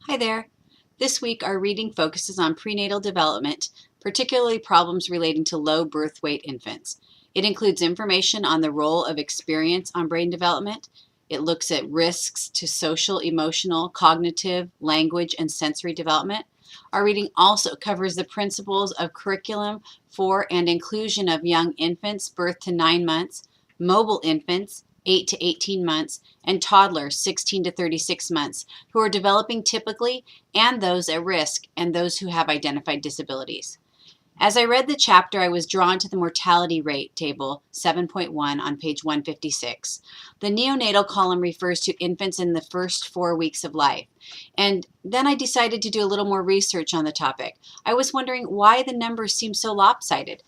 Hi there. This week our reading focuses on prenatal development, particularly problems relating to low birth weight infants. It includes information on the role of experience on brain development. It looks at risks to social, emotional, cognitive, language, and sensory development. Our reading also covers the principles of curriculum for and inclusion of young infants birth to 9 months, mobile infants 8 to 18 months, and toddlers 16 to 36 months who are developing typically, and those at risk, and those who have identified disabilities. As I read the chapter, I was drawn to the mortality rate table 7.1 on page 156. The neonatal column refers to infants in the first 4 weeks of life. And then I decided to do a little more research on the topic. I was wondering why the numbers seem so lopsided.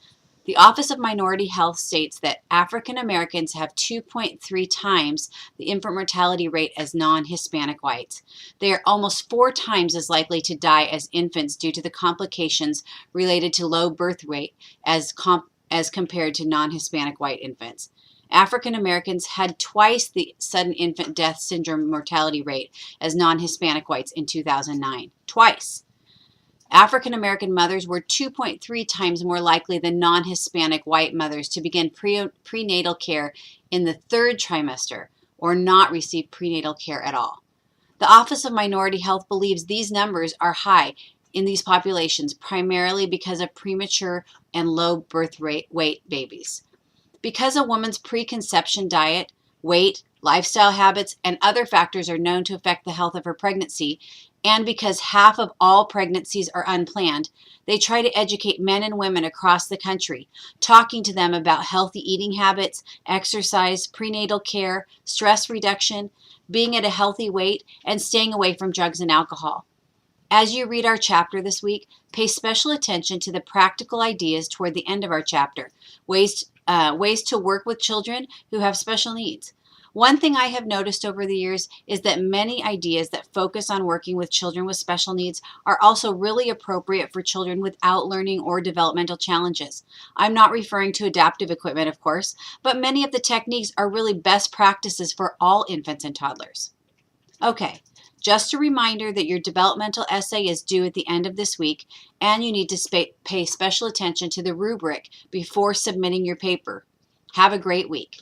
The Office of Minority Health states that African Americans have 2.3 times the infant mortality rate as non-Hispanic whites. They are almost 4 times as likely to die as infants due to the complications related to low birth weight as compared to non-Hispanic white infants. African Americans had twice the sudden infant death syndrome mortality rate as non-Hispanic whites in 2009. Twice. African American mothers were 2.3 times more likely than non-Hispanic white mothers to begin prenatal care in the 3rd trimester or not receive prenatal care at all. The Office of Minority Health believes these numbers are high in these populations primarily because of premature and low birth weight babies. Because a woman's preconception diet, weight, lifestyle habits, and other factors are known to affect the health of her pregnancy, and because half of all pregnancies are unplanned, they try to educate men and women across the country, talking to them about healthy eating habits, exercise, prenatal care, stress reduction, being at a healthy weight, and staying away from drugs and alcohol. As you read our chapter this week, pay special attention to the practical ideas toward the end of our chapter, ways to work with children who have special needs. One thing I have noticed over the years is that many ideas that focus on working with children with special needs are also really appropriate for children without learning or developmental challenges. I'm not referring to adaptive equipment, of course, but many of the techniques are really best practices for all infants and toddlers. Okay, just a reminder that your developmental essay is due at the end of this week, and you need to pay special attention to the rubric before submitting your paper. Have a great week.